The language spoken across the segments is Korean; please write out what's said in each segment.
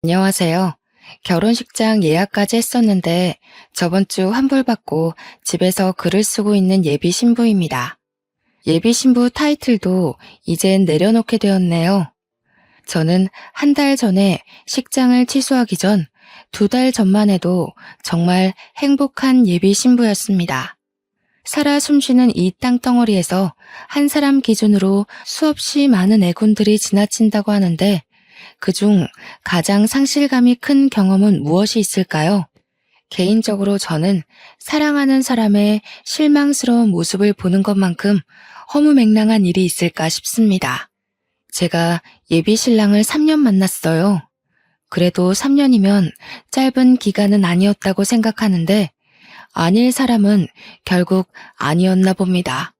안녕하세요. 결혼식장 예약까지 했었는데 저번 주 환불받고 집에서 글을 쓰고 있는 예비 신부입니다. 예비 신부 타이틀도 이젠 내려놓게 되었네요. 저는 한 달 전에 식장을 취소하기 전 2달 전만 해도 정말 행복한 예비 신부였습니다. 살아 숨쉬는 이 땅덩어리에서 한 사람 기준으로 수없이 많은 애군들이 지나친다고 하는데 그중 가장 상실감이 큰 경험은 무엇이 있을까요? 개인적으로 저는 사랑하는 사람의 실망스러운 모습을 보는 것만큼 허무맹랑한 일이 있을까 싶습니다. 제가 예비 신랑을 3년 만났어요. 그래도 3년이면 짧은 기간은 아니었다고 생각하는데 아닐 사람은 결국 아니었나 봅니다.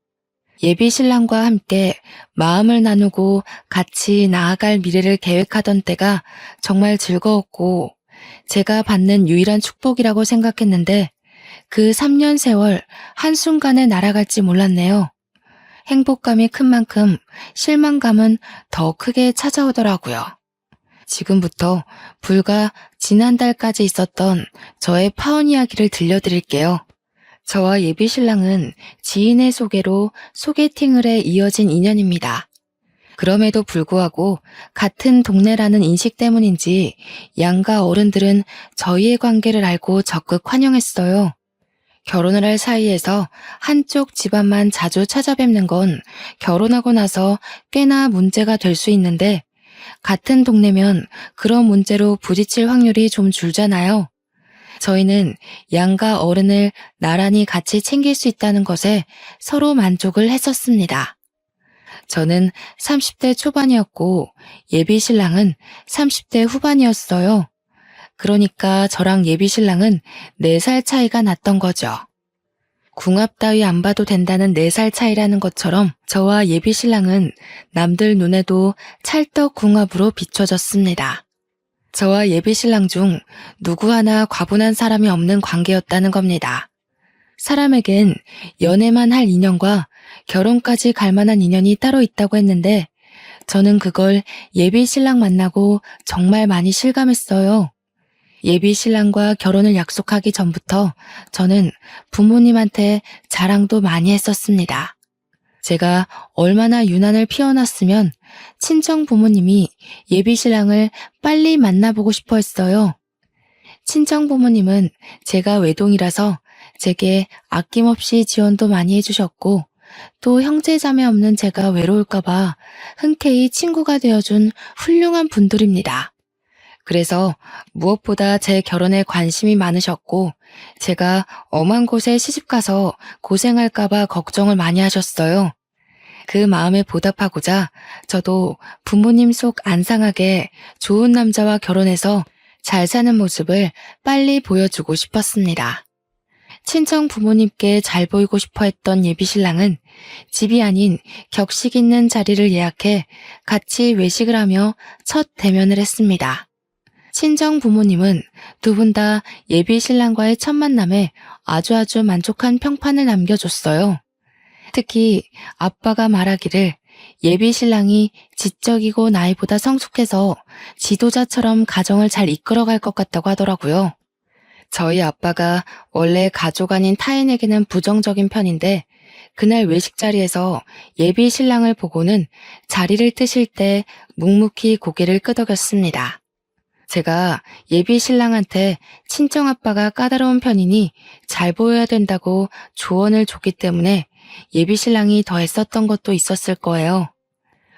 예비 신랑과 함께 마음을 나누고 같이 나아갈 미래를 계획하던 때가 정말 즐거웠고 제가 받는 유일한 축복이라고 생각했는데 그 3년 세월 한순간에 날아갈지 몰랐네요. 행복감이 큰 만큼 실망감은 더 크게 찾아오더라고요. 지금부터 불과 지난달까지 있었던 저의 파혼 이야기를 들려드릴게요. 저와 예비 신랑은 지인의 소개로 소개팅을 해 이어진 인연입니다. 그럼에도 불구하고 같은 동네라는 인식 때문인지 양가 어른들은 저희의 관계를 알고 적극 환영했어요. 결혼을 할 사이에서 한쪽 집안만 자주 찾아뵙는 건 결혼하고 나서 꽤나 문제가 될 수 있는데 같은 동네면 그런 문제로 부딪힐 확률이 좀 줄잖아요. 저희는 양가 어른을 나란히 같이 챙길 수 있다는 것에 서로 만족을 했었습니다. 저는 30대 초반이었고 예비 신랑은 30대 후반이었어요. 그러니까 저랑 예비 신랑은 4살 차이가 났던 거죠. 궁합 따위 안 봐도 된다는 4살 차이라는 것처럼 저와 예비 신랑은 남들 눈에도 찰떡 궁합으로 비춰졌습니다. 저와 예비 신랑 중 누구 하나 과분한 사람이 없는 관계였다는 겁니다. 사람에겐 연애만 할 인연과 결혼까지 갈 만한 인연이 따로 있다고 했는데 저는 그걸 예비 신랑 만나고 정말 많이 실감했어요. 예비 신랑과 결혼을 약속하기 전부터 저는 부모님한테 자랑도 많이 했었습니다. 제가 얼마나 유난을 피워놨으면 친정 부모님이 예비 신랑을 빨리 만나보고 싶어 했어요. 친정 부모님은 제가 외동이라서 제게 아낌없이 지원도 많이 해주셨고 또 형제 자매 없는 제가 외로울까봐 흔쾌히 친구가 되어준 훌륭한 분들입니다. 그래서 무엇보다 제 결혼에 관심이 많으셨고 제가 엄한 곳에 시집가서 고생할까봐 걱정을 많이 하셨어요. 그 마음에 보답하고자 저도 부모님 속 안 상하게 좋은 남자와 결혼해서 잘 사는 모습을 빨리 보여주고 싶었습니다. 친정 부모님께 잘 보이고 싶어 했던 예비 신랑은 집이 아닌 격식 있는 자리를 예약해 같이 외식을 하며 첫 대면을 했습니다. 친정 부모님은 두 분 다 예비 신랑과의 첫 만남에 아주 만족한 평판을 남겨줬어요. 특히 아빠가 말하기를 예비 신랑이 지적이고 나이보다 성숙해서 지도자처럼 가정을 잘 이끌어갈 것 같다고 하더라고요. 저희 아빠가 원래 가족 아닌 타인에게는 부정적인 편인데 그날 외식 자리에서 예비 신랑을 보고는 자리를 뜨실 때 묵묵히 고개를 끄덕였습니다. 제가 예비 신랑한테 친정아빠가 까다로운 편이니 잘 보여야 된다고 조언을 줬기 때문에 예비 신랑이 더 애썼던 것도 있었을 거예요.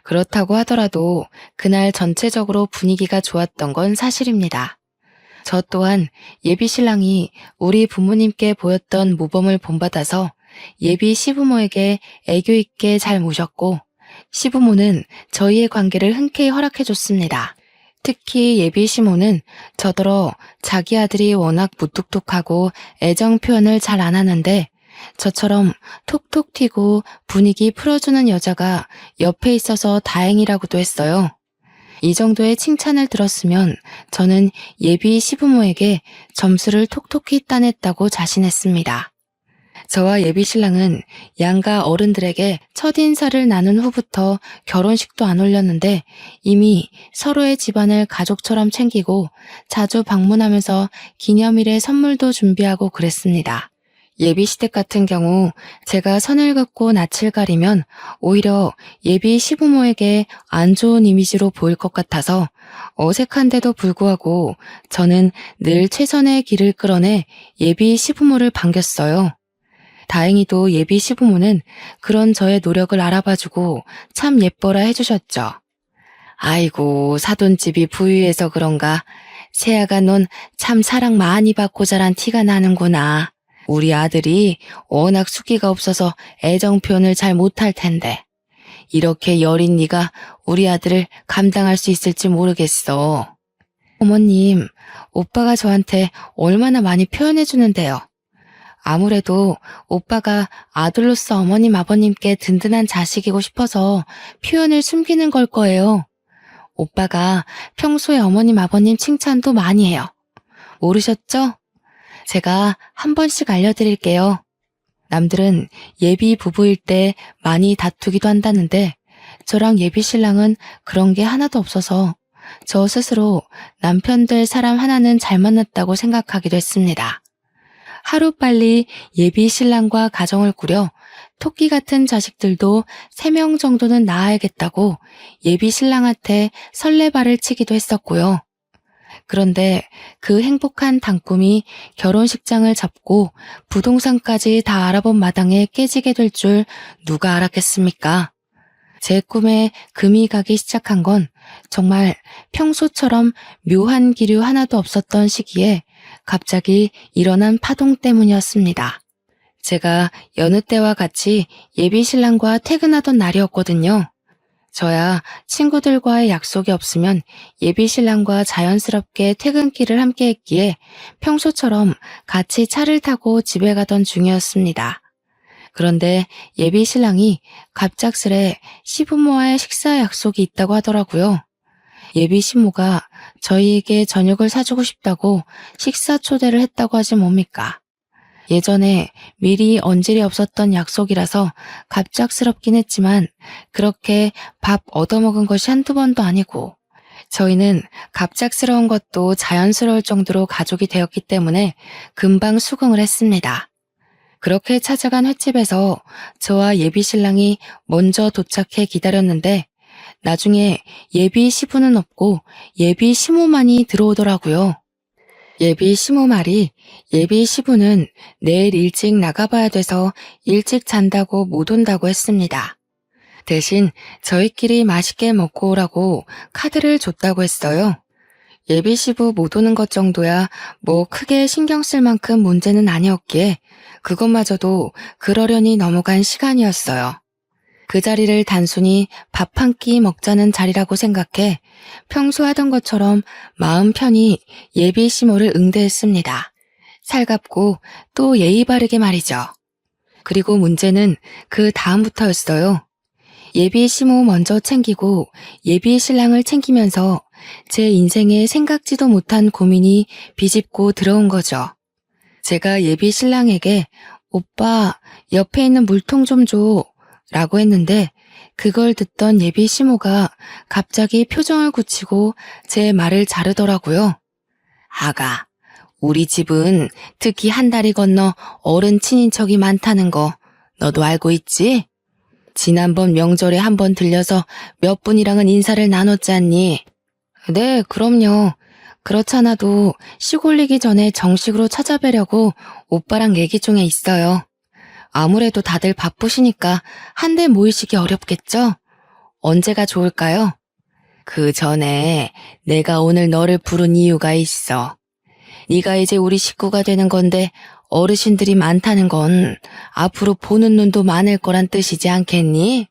그렇다고 하더라도 그날 전체적으로 분위기가 좋았던 건 사실입니다. 저 또한 예비 신랑이 우리 부모님께 보였던 모범을 본받아서 예비 시부모에게 애교 있게 잘 모셨고 시부모는 저희의 관계를 흔쾌히 허락해줬습니다. 특히 예비 시모는 저더러 자기 아들이 워낙 무뚝뚝하고 애정 표현을 잘 안 하는데 저처럼 톡톡 튀고 분위기 풀어주는 여자가 옆에 있어서 다행이라고도 했어요. 이 정도의 칭찬을 들었으면 저는 예비 시부모에게 점수를 톡톡히 따냈다고 자신했습니다. 저와 예비 신랑은 양가 어른들에게 첫인사를 나눈 후부터 결혼식도 안 올렸는데 이미 서로의 집안을 가족처럼 챙기고 자주 방문하면서 기념일에 선물도 준비하고 그랬습니다. 예비 시댁 같은 경우 제가 선을 긋고 낯을 가리면 오히려 예비 시부모에게 안 좋은 이미지로 보일 것 같아서 어색한데도 불구하고 저는 늘 최선의 길을 끌어내 예비 시부모를 반겼어요. 다행히도 예비 시부모는 그런 저의 노력을 알아봐주고 참 예뻐라 해주셨죠. 아이고, 사돈집이 부유해서 그런가. 새아가 넌 참 사랑 많이 받고 자란 티가 나는구나. 우리 아들이 워낙 숫기가 없어서 애정 표현을 잘 못할 텐데. 이렇게 여린 네가 우리 아들을 감당할 수 있을지 모르겠어. 어머님, 오빠가 저한테 얼마나 많이 표현해 주는데요. 아무래도 오빠가 아들로서 어머님 아버님께 든든한 자식이고 싶어서 표현을 숨기는 걸 거예요. 오빠가 평소에 어머님 아버님 칭찬도 많이 해요. 모르셨죠? 제가 한 번씩 알려드릴게요. 남들은 예비 부부일 때 많이 다투기도 한다는데 저랑 예비 신랑은 그런 게 하나도 없어서 저 스스로 남편 될 사람 하나는 잘 만났다고 생각하기도 했습니다. 하루빨리 예비 신랑과 가정을 꾸려 토끼 같은 자식들도 3명 정도는 낳아야겠다고 예비 신랑한테 설레발을 치기도 했었고요. 그런데 그 행복한 단꿈이 결혼식장을 잡고 부동산까지 다 알아본 마당에 깨지게 될 줄 누가 알았겠습니까? 제 꿈에 금이 가기 시작한 건 정말 평소처럼 묘한 기류 하나도 없었던 시기에 갑자기 일어난 파동 때문이었습니다. 제가 여느 때와 같이 예비 신랑과 퇴근하던 날이었거든요. 저야 친구들과의 약속이 없으면 예비 신랑과 자연스럽게 퇴근길을 함께 했기에 평소처럼 같이 차를 타고 집에 가던 중이었습니다. 그런데 예비 신랑이 갑작스레 시부모와의 식사 약속이 있다고 하더라고요. 예비 시모가 저희에게 저녁을 사주고 싶다고 식사 초대를 했다고 하지 뭡니까? 예전에 미리 언질이 없었던 약속이라서 갑작스럽긴 했지만 그렇게 밥 얻어먹은 것이 한두 번도 아니고 저희는 갑작스러운 것도 자연스러울 정도로 가족이 되었기 때문에 금방 수긍을 했습니다. 그렇게 찾아간 횟집에서 저와 예비 신랑이 먼저 도착해 기다렸는데 나중에 예비 시부는 없고 예비 시모만이 들어오더라고요. 예비 시모 말이 예비 시부는 내일 일찍 나가봐야 돼서 일찍 잔다고 못 온다고 했습니다. 대신 저희끼리 맛있게 먹고 오라고 카드를 줬다고 했어요. 예비 시부 못 오는 것 정도야 뭐 크게 신경 쓸 만큼 문제는 아니었기에 그것마저도 그러려니 넘어간 시간이었어요. 그 자리를 단순히 밥 한 끼 먹자는 자리라고 생각해 평소 하던 것처럼 마음 편히 예비 시모를 응대했습니다. 살갑고 또 예의 바르게 말이죠. 그리고 문제는 그 다음부터였어요. 예비 시모 먼저 챙기고 예비 신랑을 챙기면서 제 인생에 생각지도 못한 고민이 비집고 들어온 거죠. 제가 예비 신랑에게 오빠 옆에 있는 물통 좀 줘 라고 했는데 그걸 듣던 예비 시모가 갑자기 표정을 굳히고 제 말을 자르더라고요. 아가, 우리 집은 특히 한 다리 건너 어른 친인척이 많다는 거 너도 알고 있지? 지난번 명절에 한번 들려서 몇 분이랑은 인사를 나눴잖니? 네, 그럼요. 그렇잖아도 시골리기 전에 정식으로 찾아뵈려고 오빠랑 얘기 중에 있어요. 아무래도 다들 바쁘시니까 한데 모이시기 어렵겠죠? 언제가 좋을까요? 그 전에 내가 오늘 너를 부른 이유가 있어. 네가 이제 우리 식구가 되는 건데 어르신들이 많다는 건 앞으로 보는 눈도 많을 거란 뜻이지 않겠니?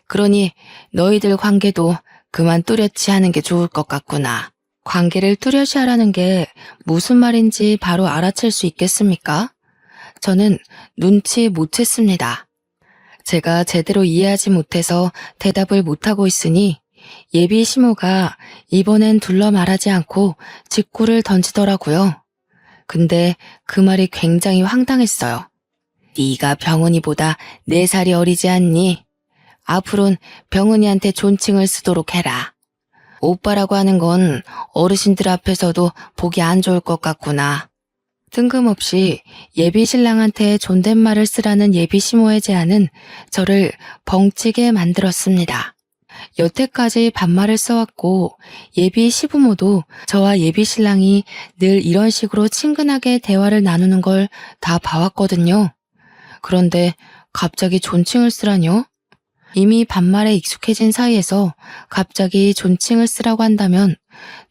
그러니 너희들 관계도 그만 뚜렷이 하는 게 좋을 것 같구나. 관계를 뚜렷이 하라는 게 무슨 말인지 바로 알아챌 수 있겠습니까? 저는 눈치 못 챘습니다. 제가 제대로 이해하지 못해서 대답을 못하고 있으니 예비 시모가 이번엔 둘러 말하지 않고 직구를 던지더라고요. 근데 그 말이 굉장히 황당했어요. 네가 병은이보다 4살이 어리지 않니? 앞으론 병은이한테 존칭을 쓰도록 해라. 오빠라고 하는 건 어르신들 앞에서도 보기 안 좋을 것 같구나. 뜬금없이 예비 신랑한테 존댓말을 쓰라는 예비 시모의 제안은 저를 벙찌게 만들었습니다. 여태까지 반말을 써왔고 예비 시부모도 저와 예비 신랑이 늘 이런 식으로 친근하게 대화를 나누는 걸 다 봐왔거든요. 그런데 갑자기 존칭을 쓰라뇨? 이미 반말에 익숙해진 사이에서 갑자기 존칭을 쓰라고 한다면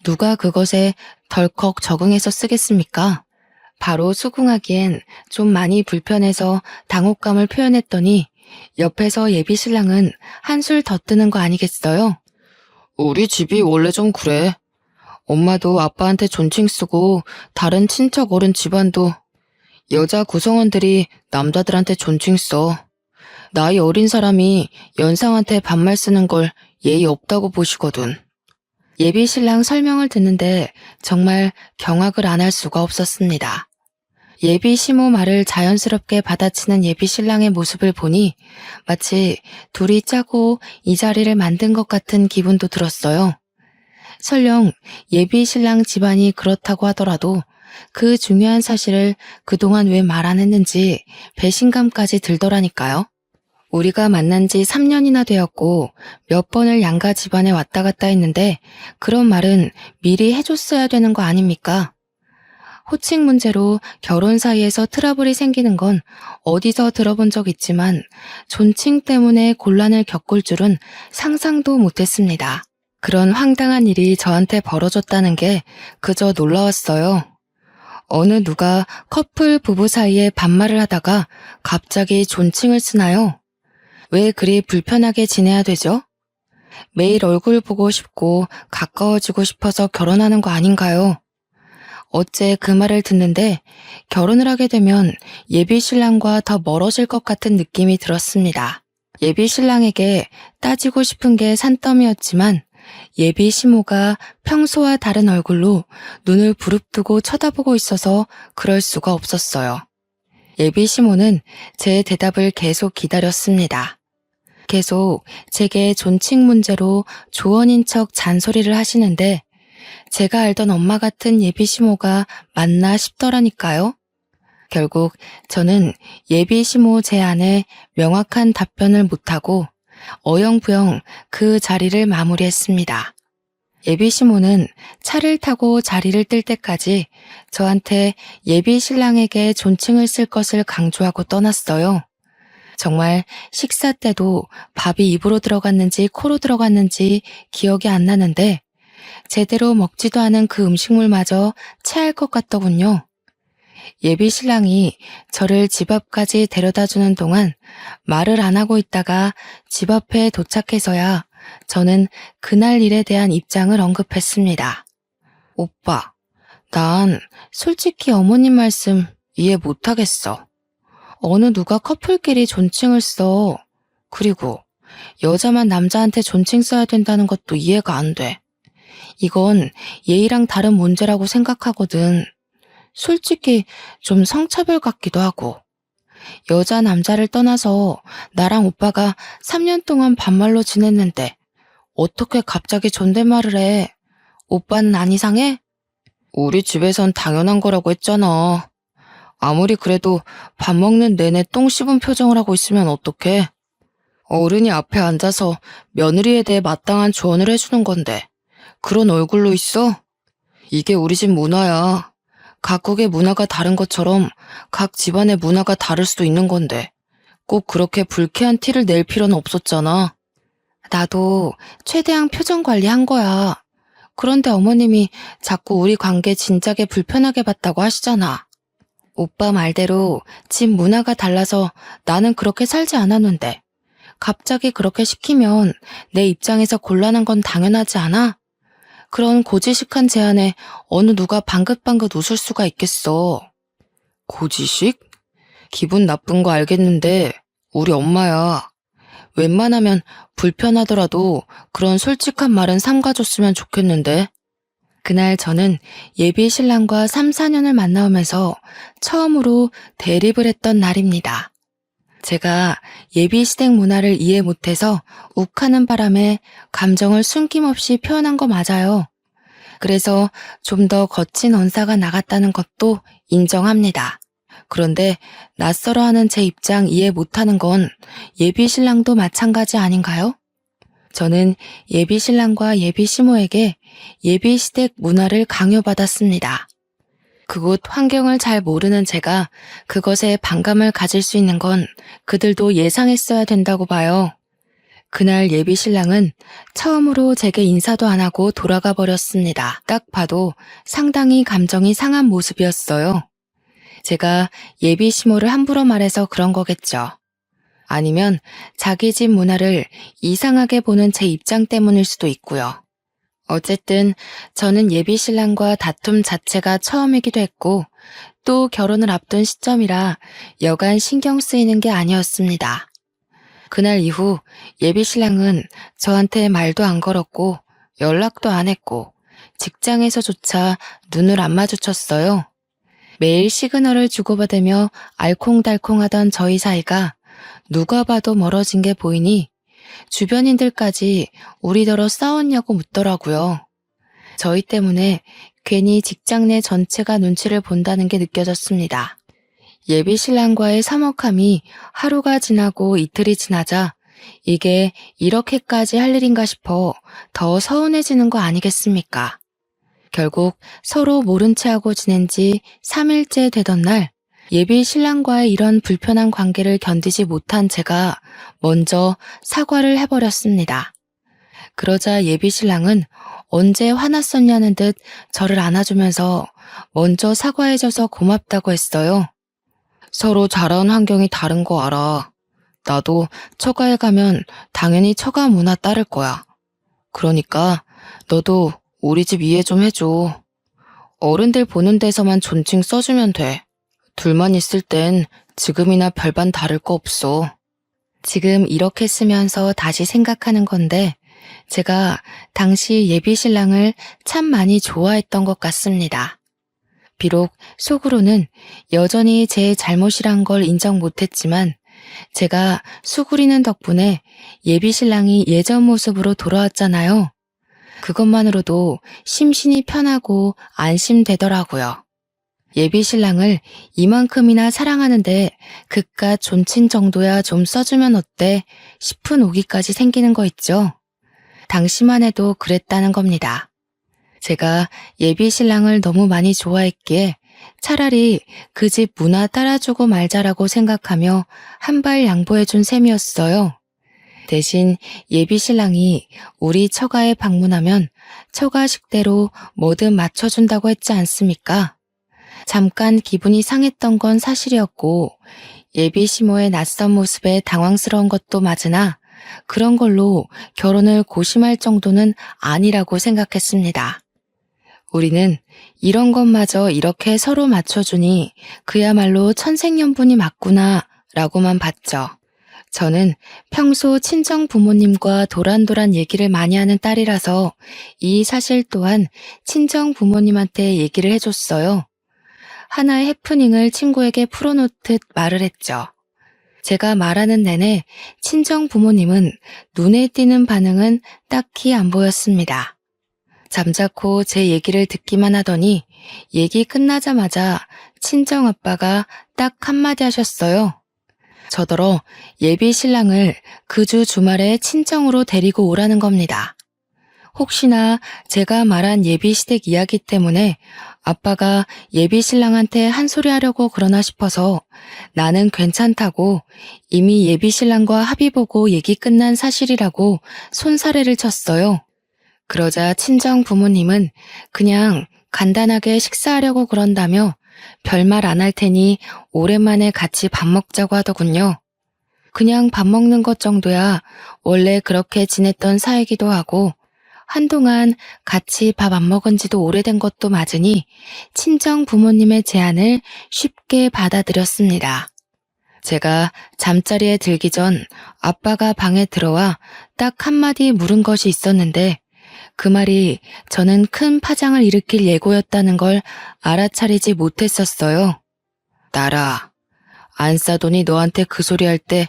누가 그것에 덜컥 적응해서 쓰겠습니까? 바로 수긍하기엔 좀 많이 불편해서 당혹감을 표현했더니 옆에서 예비 신랑은 한술 더 뜨는 거 아니겠어요? 우리 집이 원래 좀 그래. 엄마도 아빠한테 존칭 쓰고 다른 친척 어른 집안도 여자 구성원들이 남자들한테 존칭 써. 나이 어린 사람이 연상한테 반말 쓰는 걸 예의 없다고 보시거든. 예비 신랑 설명을 듣는데 정말 경악을 안 할 수가 없었습니다. 예비 시모 말을 자연스럽게 받아치는 예비 신랑의 모습을 보니 마치 둘이 짜고 이 자리를 만든 것 같은 기분도 들었어요. 설령 예비 신랑 집안이 그렇다고 하더라도 그 중요한 사실을 그동안 왜 말 안 했는지 배신감까지 들더라니까요. 우리가 만난 지 3년이나 되었고 몇 번을 양가 집안에 왔다 갔다 했는데 그런 말은 미리 해줬어야 되는 거 아닙니까? 호칭 문제로 결혼 사이에서 트러블이 생기는 건 어디서 들어본 적 있지만 존칭 때문에 곤란을 겪을 줄은 상상도 못했습니다. 그런 황당한 일이 저한테 벌어졌다는 게 그저 놀라웠어요. 어느 누가 커플 부부 사이에 반말을 하다가 갑자기 존칭을 쓰나요? 왜 그리 불편하게 지내야 되죠? 매일 얼굴 보고 싶고 가까워지고 싶어서 결혼하는 거 아닌가요? 어째 그 말을 듣는데 결혼을 하게 되면 예비 신랑과 더 멀어질 것 같은 느낌이 들었습니다. 예비 신랑에게 따지고 싶은 게 산더미였지만 예비 시모가 평소와 다른 얼굴로 눈을 부릅뜨고 쳐다보고 있어서 그럴 수가 없었어요. 예비 시모는 제 대답을 계속 기다렸습니다. 계속 제게 존칭 문제로 조언인 척 잔소리를 하시는데 제가 알던 엄마 같은 예비 시모가 맞나 싶더라니까요. 결국 저는 예비 시모 제안에 명확한 답변을 못하고 어영부영 그 자리를 마무리했습니다. 예비 시모는 차를 타고 자리를 뜰 때까지 저한테 예비 신랑에게 존칭을 쓸 것을 강조하고 떠났어요. 정말 식사 때도 밥이 입으로 들어갔는지 코로 들어갔는지 기억이 안 나는데 제대로 먹지도 않은 그 음식물마저 체할 것 같더군요. 예비 신랑이 저를 집 앞까지 데려다주는 동안 말을 안 하고 있다가 집 앞에 도착해서야 저는 그날 일에 대한 입장을 언급했습니다. 오빠, 난 솔직히 어머님 말씀 이해 못하겠어. 어느 누가 커플끼리 존칭을 써. 그리고 여자만 남자한테 존칭 써야 된다는 것도 이해가 안 돼. 이건 예의랑 다른 문제라고 생각하거든. 솔직히 좀 성차별 같기도 하고. 여자 남자를 떠나서 나랑 오빠가 3년 동안 반말로 지냈는데 어떻게 갑자기 존댓말을 해? 오빠는 안 이상해? 우리 집에선 당연한 거라고 했잖아. 아무리 그래도 밥 먹는 내내 똥 씹은 표정을 하고 있으면 어떡해? 어른이 앞에 앉아서 며느리에 대해 마땅한 조언을 해주는 건데 그런 얼굴로 있어? 이게 우리 집 문화야. 각국의 문화가 다른 것처럼 각 집안의 문화가 다를 수도 있는 건데 꼭 그렇게 불쾌한 티를 낼 필요는 없었잖아. 나도 최대한 표정 관리한 거야. 그런데 어머님이 자꾸 우리 관계 진작에 불편하게 봤다고 하시잖아. 오빠 말대로 집 문화가 달라서 나는 그렇게 살지 않았는데 갑자기 그렇게 시키면 내 입장에서 곤란한 건 당연하지 않아? 그런 고지식한 제안에 어느 누가 방긋방긋 웃을 수가 있겠어. 고지식? 기분 나쁜 거 알겠는데 우리 엄마야. 웬만하면 불편하더라도 그런 솔직한 말은 삼가줬으면 좋겠는데. 그날 저는 예비 신랑과 3, 4년을 만나오면서 처음으로 대립을 했던 날입니다. 제가 예비 시댁 문화를 이해 못해서 욱하는 바람에 감정을 숨김없이 표현한 거 맞아요. 그래서 좀 더 거친 언사가 나갔다는 것도 인정합니다. 그런데 낯설어하는 제 입장 이해 못하는 건 예비 신랑도 마찬가지 아닌가요? 저는 예비 신랑과 예비 시모에게 예비 시댁 문화를 강요받았습니다. 그곳 환경을 잘 모르는 제가 그것에 반감을 가질 수 있는 건 그들도 예상했어야 된다고 봐요. 그날 예비 신랑은 처음으로 제게 인사도 안 하고 돌아가 버렸습니다. 딱 봐도 상당히 감정이 상한 모습이었어요. 제가 예비 시모를 함부로 말해서 그런 거겠죠. 아니면 자기 집 문화를 이상하게 보는 제 입장 때문일 수도 있고요. 어쨌든 저는 예비 신랑과 다툼 자체가 처음이기도 했고 또 결혼을 앞둔 시점이라 여간 신경 쓰이는 게 아니었습니다. 그날 이후 예비 신랑은 저한테 말도 안 걸었고 연락도 안 했고 직장에서조차 눈을 안 마주쳤어요. 매일 시그널을 주고받으며 알콩달콩하던 저희 사이가 누가 봐도 멀어진 게 보이니 주변인들까지 우리더러 싸웠냐고 묻더라고요. 저희 때문에 괜히 직장 내 전체가 눈치를 본다는 게 느껴졌습니다. 예비 신랑과의 서먹함이 하루가 지나고 이틀이 지나자 이게 이렇게까지 할 일인가 싶어 더 서운해지는 거 아니겠습니까? 결국 서로 모른 채 하고 지낸 지 3일째 되던 날 예비 신랑과의 이런 불편한 관계를 견디지 못한 제가 먼저 사과를 해버렸습니다. 그러자 예비 신랑은 언제 화났었냐는 듯 저를 안아주면서 먼저 사과해줘서 고맙다고 했어요. 서로 자라온 환경이 다른 거 알아. 나도 처가에 가면 당연히 처가 문화 따를 거야. 그러니까 너도 우리 집 이해 좀 해줘. 어른들 보는 데서만 존칭 써주면 돼. 둘만 있을 땐 지금이나 별반 다를 거 없어. 지금 이렇게 쓰면서 다시 생각하는 건데 제가 당시 예비 신랑을 참 많이 좋아했던 것 같습니다. 비록 속으로는 여전히 제 잘못이란 걸 인정 못했지만 제가 수구리는 덕분에 예비 신랑이 예전 모습으로 돌아왔잖아요. 그것만으로도 심신이 편하고 안심되더라고요. 예비 신랑을 이만큼이나 사랑하는데 그깟 존칭 정도야 좀 써주면 어때 싶은 오기까지 생기는 거 있죠. 당시만 해도 그랬다는 겁니다. 제가 예비 신랑을 너무 많이 좋아했기에 차라리 그 집 문화 따라주고 말자라고 생각하며 한 발 양보해준 셈이었어요. 대신 예비 신랑이 우리 처가에 방문하면 처가 식대로 뭐든 맞춰준다고 했지 않습니까? 잠깐 기분이 상했던 건 사실이었고 예비 시모의 낯선 모습에 당황스러운 것도 맞으나 그런 걸로 결혼을 고심할 정도는 아니라고 생각했습니다. 우리는 이런 것마저 이렇게 서로 맞춰주니 그야말로 천생연분이 맞구나 라고만 봤죠. 저는 평소 친정 부모님과 도란도란 얘기를 많이 하는 딸이라서 이 사실 또한 친정 부모님한테 얘기를 해줬어요. 하나의 해프닝을 친구에게 풀어놓듯 말을 했죠. 제가 말하는 내내 친정 부모님은 눈에 띄는 반응은 딱히 안 보였습니다. 잠자코 제 얘기를 듣기만 하더니 얘기 끝나자마자 친정 아빠가 딱 한마디 하셨어요. 저더러 예비 신랑을 그 주 주말에 친정으로 데리고 오라는 겁니다. 혹시나 제가 말한 예비 시댁 이야기 때문에 아빠가 예비 신랑한테 한 소리 하려고 그러나 싶어서 나는 괜찮다고 이미 예비 신랑과 합의 보고 얘기 끝난 사실이라고 손사래를 쳤어요. 그러자 친정 부모님은 그냥 간단하게 식사하려고 그런다며 별말 안 할 테니 오랜만에 같이 밥 먹자고 하더군요. 그냥 밥 먹는 것 정도야 원래 그렇게 지냈던 사이기도 하고 한동안 같이 밥 안 먹은 지도 오래된 것도 맞으니 친정 부모님의 제안을 쉽게 받아들였습니다. 제가 잠자리에 들기 전 아빠가 방에 들어와 딱 한마디 물은 것이 있었는데 그 말이 저는 큰 파장을 일으킬 예고였다는 걸 알아차리지 못했었어요. 나라, 안 싸더니 너한테 그 소리 할 때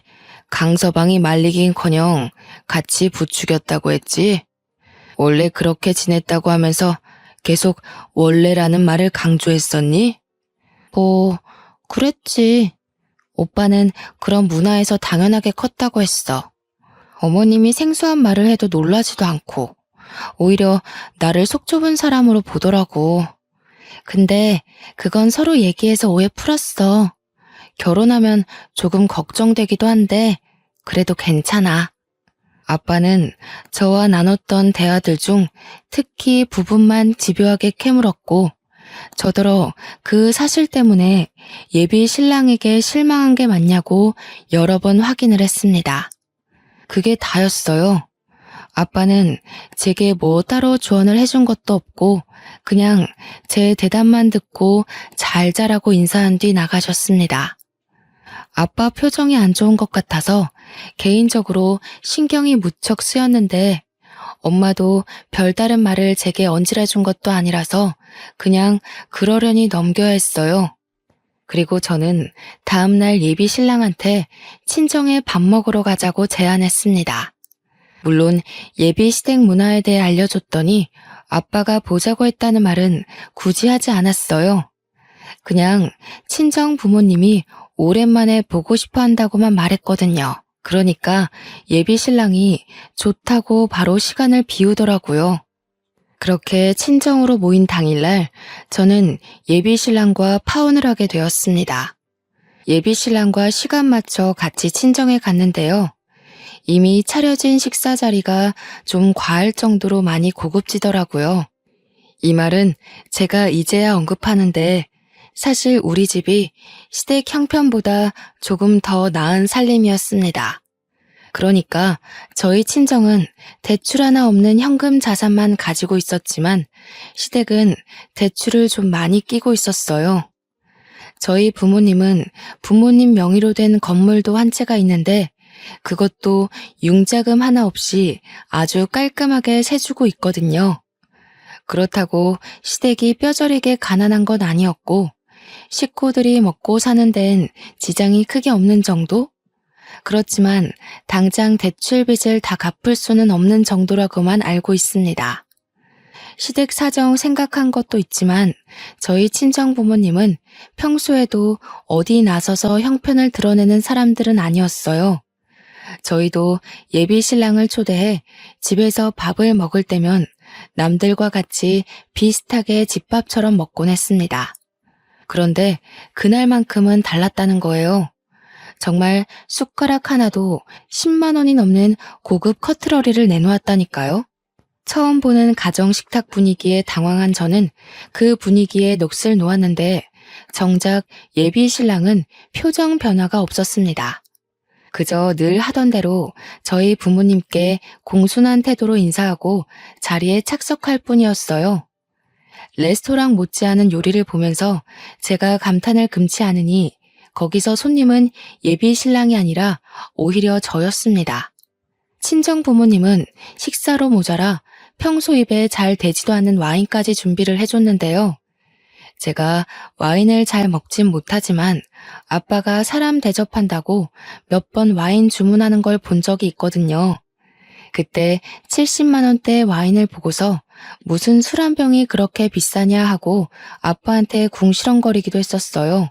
강서방이 말리긴커녕 같이 부추겼다고 했지. 원래 그렇게 지냈다고 하면서 계속 원래라는 말을 강조했었니? 뭐, 그랬지. 오빠는 그런 문화에서 당연하게 컸다고 했어. 어머님이 생소한 말을 해도 놀라지도 않고 오히려 나를 속 좁은 사람으로 보더라고. 근데 그건 서로 얘기해서 오해 풀었어. 결혼하면 조금 걱정되기도 한데 그래도 괜찮아. 아빠는 저와 나눴던 대화들 중 특히 부분만 집요하게 캐물었고 저더러 그 사실 때문에 예비 신랑에게 실망한 게 맞냐고 여러 번 확인을 했습니다. 그게 다였어요. 아빠는 제게 뭐 따로 조언을 해준 것도 없고 그냥 제 대답만 듣고 잘 자라고 인사한 뒤 나가셨습니다. 아빠 표정이 안 좋은 것 같아서 개인적으로 신경이 무척 쓰였는데 엄마도 별다른 말을 제게 얹으려준 것도 아니라서 그냥 그러려니 넘겨야 했어요. 그리고 저는 다음날 예비 신랑한테 친정에 밥 먹으러 가자고 제안했습니다. 물론 예비 시댁 문화에 대해 알려줬더니 아빠가 보자고 했다는 말은 굳이 하지 않았어요. 그냥 친정 부모님이 오랜만에 보고 싶어 한다고만 말했거든요. 그러니까 예비 신랑이 좋다고 바로 시간을 비우더라고요. 그렇게 친정으로 모인 당일날 저는 예비 신랑과 파혼을 하게 되었습니다. 예비 신랑과 시간 맞춰 같이 친정에 갔는데요. 이미 차려진 식사 자리가 좀 과할 정도로 많이 고급지더라고요. 이 말은 제가 이제야 언급하는데 사실 우리 집이 시댁 형편보다 조금 더 나은 살림이었습니다. 그러니까 저희 친정은 대출 하나 없는 현금 자산만 가지고 있었지만 시댁은 대출을 좀 많이 끼고 있었어요. 저희 부모님은 부모님 명의로 된 건물도 한 채가 있는데 그것도 융자금 하나 없이 아주 깔끔하게 세주고 있거든요. 그렇다고 시댁이 뼈저리게 가난한 건 아니었고 식구들이 먹고 사는 데엔 지장이 크게 없는 정도? 그렇지만 당장 대출 빚을 다 갚을 수는 없는 정도라고만 알고 있습니다. 시댁 사정 생각한 것도 있지만 저희 친정 부모님은 평소에도 어디 나서서 형편을 드러내는 사람들은 아니었어요. 저희도 예비 신랑을 초대해 집에서 밥을 먹을 때면 남들과 같이 비슷하게 집밥처럼 먹곤 했습니다. 그런데 그날만큼은 달랐다는 거예요. 정말 숟가락 하나도 10만 원이 넘는 고급 커트러리를 내놓았다니까요. 처음 보는 가정 식탁 분위기에 당황한 저는 그 분위기에 넋을 놓았는데 정작 예비 신랑은 표정 변화가 없었습니다. 그저 늘 하던 대로 저희 부모님께 공손한 태도로 인사하고 자리에 착석할 뿐이었어요. 레스토랑 못지않은 요리를 보면서 제가 감탄을 금치 않으니 거기서 손님은 예비 신랑이 아니라 오히려 저였습니다. 친정 부모님은 식사로 모자라 평소 입에 잘 되지도 않는 와인까지 준비를 해줬는데요. 제가 와인을 잘 먹진 못하지만 아빠가 사람 대접한다고 몇 번 와인 주문하는 걸 본 적이 있거든요. 그때 70만 원대 와인을 보고서 무슨 술 한 병이 그렇게 비싸냐 하고 아빠한테 궁시렁거리기도 했었어요.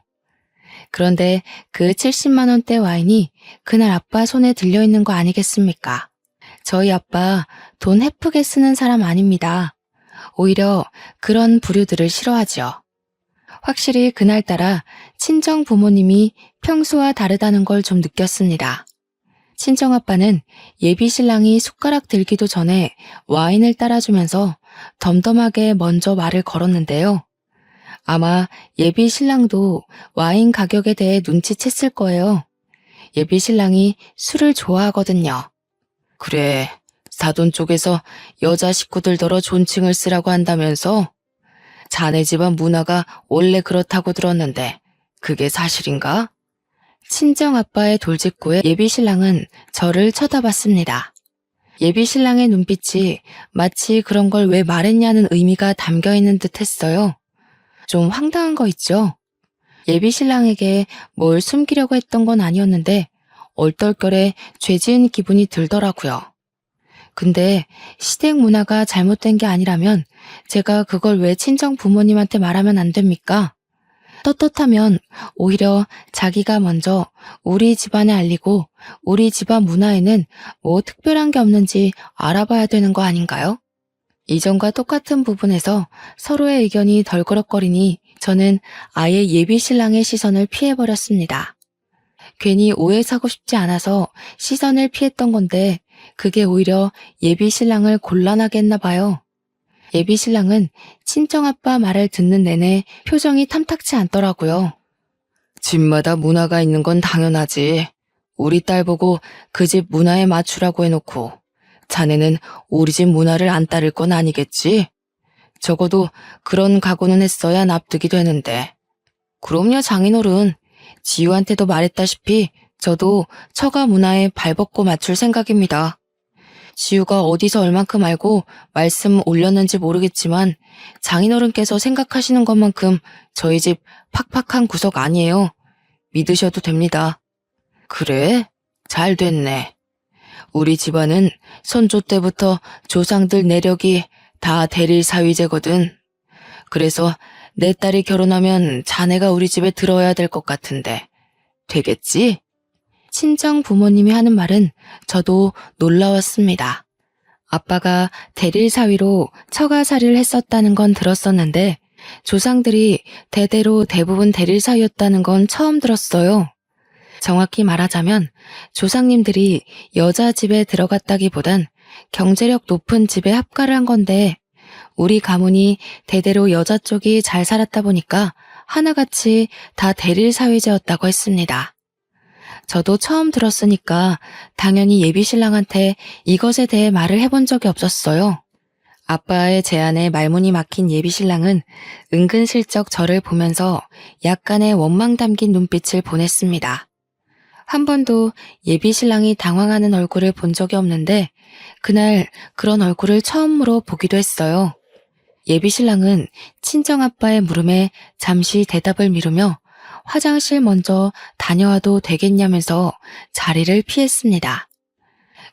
그런데 그 70만 원대 와인이 그날 아빠 손에 들려있는 거 아니겠습니까? 저희 아빠 돈 헤프게 쓰는 사람 아닙니다. 오히려 그런 부류들을 싫어하죠. 확실히 그날따라 친정 부모님이 평소와 다르다는 걸 좀 느꼈습니다. 친정아빠는 예비 신랑이 숟가락 들기도 전에 와인을 따라주면서 덤덤하게 먼저 말을 걸었는데요. 아마 예비 신랑도 와인 가격에 대해 눈치챘을 거예요. 예비 신랑이 술을 좋아하거든요. 그래, 사돈 쪽에서 여자 식구들더러 존칭을 쓰라고 한다면서? 자네 집안 문화가 원래 그렇다고 들었는데 그게 사실인가? 친정아빠의 돌직구에 예비 신랑은 저를 쳐다봤습니다. 예비 신랑의 눈빛이 마치 그런 걸 왜 말했냐는 의미가 담겨있는 듯 했어요. 좀 황당한 거 있죠? 예비신랑에게 뭘 숨기려고 했던 건 아니었는데 얼떨결에 죄 지은 기분이 들더라고요. 근데 시댁 문화가 잘못된 게 아니라면 제가 그걸 왜 친정 부모님한테 말하면 안 됩니까? 떳떳하면 오히려 자기가 먼저 우리 집안에 알리고 우리 집안 문화에는 뭐 특별한 게 없는지 알아봐야 되는 거 아닌가요? 이전과 똑같은 부분에서 서로의 의견이 덜그럭거리니 저는 아예 예비 신랑의 시선을 피해버렸습니다. 괜히 오해 사고 싶지 않아서 시선을 피했던 건데 그게 오히려 예비 신랑을 곤란하게 했나 봐요. 예비 신랑은 친정아빠 말을 듣는 내내 표정이 탐탁치 않더라고요. 집마다 문화가 있는 건 당연하지. 우리 딸 보고 그 집 문화에 맞추라고 해놓고 자네는 우리 집 문화를 안 따를 건 아니겠지? 적어도 그런 각오는 했어야 납득이 되는데. 그럼요, 장인어른. 지우한테도 말했다시피 저도 처가 문화에 발벗고 맞출 생각입니다. 지우가 어디서 얼만큼 알고 말씀 올렸는지 모르겠지만 장인어른께서 생각하시는 것만큼 저희 집 팍팍한 구석 아니에요. 믿으셔도 됩니다. 그래? 잘 됐네. 우리 집안은 선조 때부터 조상들 내력이 다 대릴 사위제거든. 그래서 내 딸이 결혼하면 자네가 우리 집에 들어야 될 것 같은데 되겠지? 친정 부모님이 하는 말은 저도 놀라웠습니다. 아빠가 대릴 사위로 처가살이를 했었다는 건 들었었는데 조상들이 대대로 대부분 대릴 사위였다는 건 처음 들었어요. 정확히 말하자면 조상님들이 여자 집에 들어갔다기보단 경제력 높은 집에 합가를 한 건데 우리 가문이 대대로 여자 쪽이 잘 살았다 보니까 하나같이 다 대릴 사위제였다고 했습니다. 저도 처음 들었으니까 당연히 예비신랑한테 이것에 대해 말을 해본 적이 없었어요. 아빠의 제안에 말문이 막힌 예비신랑은 은근슬쩍 저를 보면서 약간의 원망 담긴 눈빛을 보냈습니다. 한 번도 예비신랑이 당황하는 얼굴을 본 적이 없는데 그날 그런 얼굴을 처음으로 보기도 했어요. 예비신랑은 친정아빠의 물음에 잠시 대답을 미루며 화장실 먼저 다녀와도 되겠냐면서 자리를 피했습니다.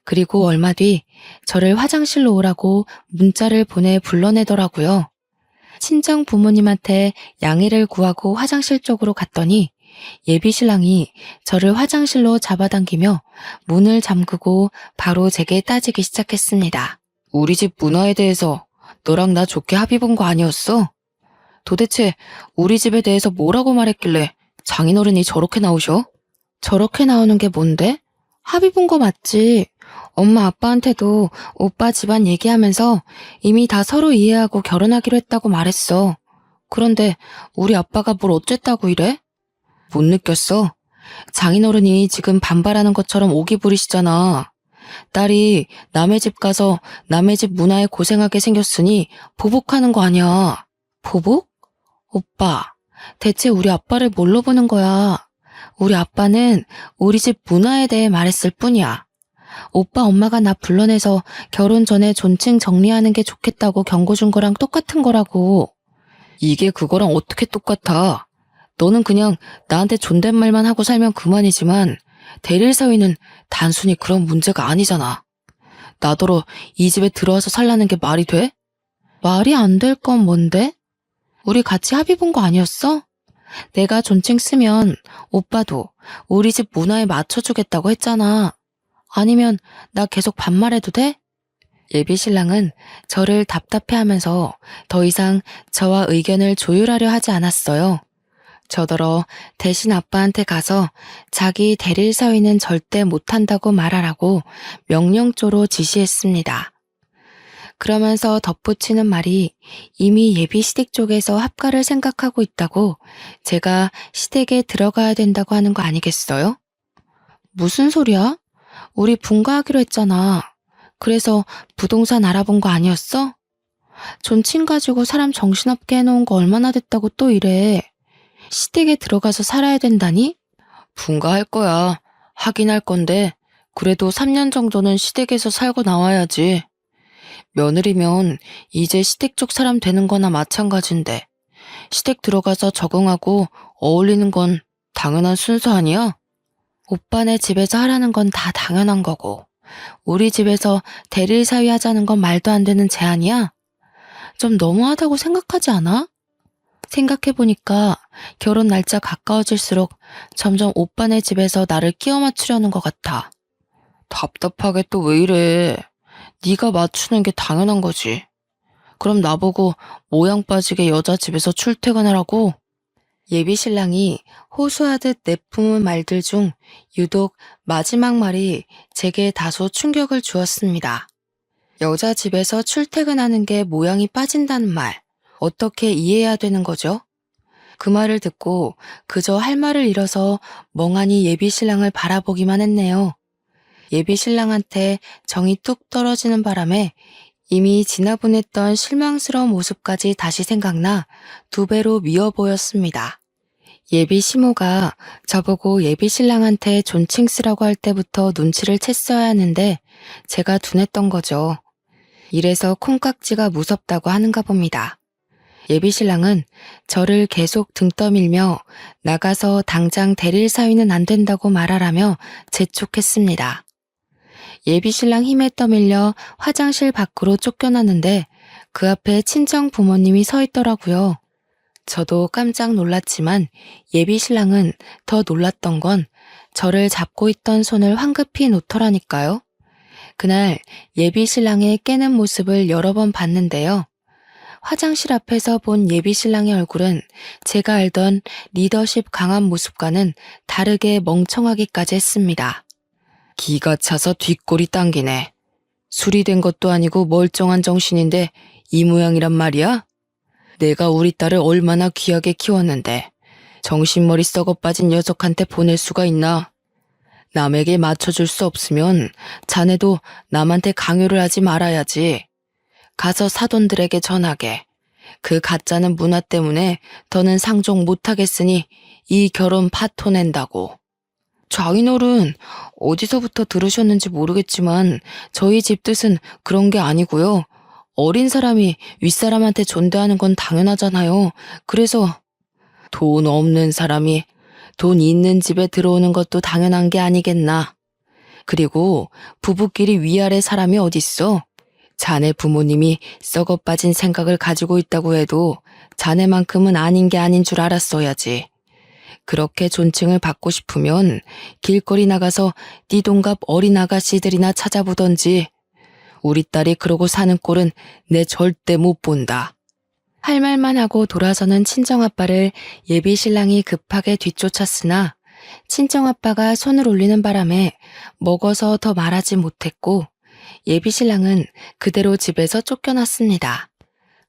그리고 얼마 뒤 저를 화장실로 오라고 문자를 보내 불러내더라고요. 친정 부모님한테 양해를 구하고 화장실 쪽으로 갔더니 예비신랑이 저를 화장실로 잡아당기며 문을 잠그고 바로 제게 따지기 시작했습니다. 우리 집 문화에 대해서 너랑 나 좋게 합의 본 거 아니었어? 도대체 우리 집에 대해서 뭐라고 말했길래 장인어른이 저렇게 나오셔? 저렇게 나오는 게 뭔데? 합의 본 거 맞지? 엄마 아빠한테도 오빠 집안 얘기하면서 이미 다 서로 이해하고 결혼하기로 했다고 말했어. 그런데 우리 아빠가 뭘 어쨌다고 이래? 못 느꼈어? 장인어른이 지금 반발하는 것처럼 오기 부리시잖아. 딸이 남의 집 가서 남의 집 문화에 고생하게 생겼으니 보복하는 거 아니야. 보복? 오빠, 대체 우리 아빠를 뭘로 보는 거야? 우리 아빠는 우리 집 문화에 대해 말했을 뿐이야. 오빠 엄마가 나 불러내서 결혼 전에 존칭 정리하는 게 좋겠다고 경고 준 거랑 똑같은 거라고. 이게 그거랑 어떻게 똑같아? 너는 그냥 나한테 존댓말만 하고 살면 그만이지만 대릴 사위는 단순히 그런 문제가 아니잖아. 나더러 이 집에 들어와서 살라는 게 말이 돼? 말이 안 될 건 뭔데? 우리 같이 합의 본 거 아니었어? 내가 존칭 쓰면 오빠도 우리 집 문화에 맞춰주겠다고 했잖아. 아니면 나 계속 반말해도 돼? 예비신랑은 저를 답답해하면서 더 이상 저와 의견을 조율하려 하지 않았어요. 저더러 대신 아빠한테 가서 자기 대릴 사위는 절대 못한다고 말하라고 명령조로 지시했습니다. 그러면서 덧붙이는 말이 이미 예비 시댁 쪽에서 합가를 생각하고 있다고 제가 시댁에 들어가야 된다고 하는 거 아니겠어요? 무슨 소리야? 우리 분가하기로 했잖아. 그래서 부동산 알아본 거 아니었어? 존칭 가지고 사람 정신없게 해놓은 거 얼마나 됐다고 또 이래. 시댁에 들어가서 살아야 된다니? 분가할 거야. 하긴 할 건데 그래도 3년 정도는 시댁에서 살고 나와야지. 며느리면 이제 시댁 쪽 사람 되는 거나 마찬가지인데 시댁 들어가서 적응하고 어울리는 건 당연한 순서 아니야? 오빠네 집에서 하라는 건 다 당연한 거고, 우리 집에서 대릴 사위 하자는 건 말도 안 되는 제안이야? 좀 너무하다고 생각하지 않아? 생각해보니까 결혼 날짜 가까워질수록 점점 오빠네 집에서 나를 끼워 맞추려는 것 같아. 답답하게 또 왜 이래? 네가 맞추는 게 당연한 거지. 그럼 나보고 모양 빠지게 여자 집에서 출퇴근하라고? 예비 신랑이 호소하듯 내뿜은 말들 중 유독 마지막 말이 제게 다소 충격을 주었습니다. 여자 집에서 출퇴근하는 게 모양이 빠진다는 말, 어떻게 이해해야 되는 거죠? 그 말을 듣고 그저 할 말을 잃어서 멍하니 예비 신랑을 바라보기만 했네요. 예비 신랑한테 정이 뚝 떨어지는 바람에 이미 지나보냈던 실망스러운 모습까지 다시 생각나 2배로 미워 보였습니다. 예비 시모가 저보고 예비 신랑한테 존칭 쓰라고 할 때부터 눈치를 챘어야 하는데 제가 둔했던 거죠. 이래서 콩깍지가 무섭다고 하는가 봅니다. 예비 신랑은 저를 계속 등 떠밀며 나가서 당장 대릴 사위는 안 된다고 말하라며 재촉했습니다. 예비 신랑 힘에 떠밀려 화장실 밖으로 쫓겨났는데 그 앞에 친정 부모님이 서 있더라고요. 저도 깜짝 놀랐지만 예비 신랑은 더 놀랐던 건 저를 잡고 있던 손을 황급히 놓더라니까요. 그날 예비 신랑의 깨는 모습을 여러 번 봤는데요. 화장실 앞에서 본 예비 신랑의 얼굴은 제가 알던 리더십 강한 모습과는 다르게 멍청하기까지 했습니다. 기가 차서 뒷골이 당기네. 술이 된 것도 아니고 멀쩡한 정신인데 이 모양이란 말이야? 내가 우리 딸을 얼마나 귀하게 키웠는데 정신머리 썩어 빠진 녀석한테 보낼 수가 있나? 남에게 맞춰줄 수 없으면 자네도 남한테 강요를 하지 말아야지. 가서 사돈들에게 전하게. 그 가짜는 문화 때문에 더는 상종 못하겠으니 이 결혼 파토낸다고. 장인어른, 어디서부터 들으셨는지 모르겠지만 저희 집 뜻은 그런 게 아니고요. 어린 사람이 윗사람한테 존대하는 건 당연하잖아요. 그래서 돈 없는 사람이 돈 있는 집에 들어오는 것도 당연한 게 아니겠나. 그리고 부부끼리 위아래 사람이 어딨어? 자네 부모님이 썩어 빠진 생각을 가지고 있다고 해도 자네만큼은 아닌 게 아닌 줄 알았어야지. 그렇게 존칭을 받고 싶으면 길거리 나가서 띠동갑 어린 아가씨들이나 찾아보던지. 우리 딸이 그러고 사는 꼴은 내 절대 못 본다. 할 말만 하고 돌아서는 친정아빠를 예비 신랑이 급하게 뒤쫓았으나 친정아빠가 손을 올리는 바람에 먹어서 더 말하지 못했고 예비 신랑은 그대로 집에서 쫓겨났습니다.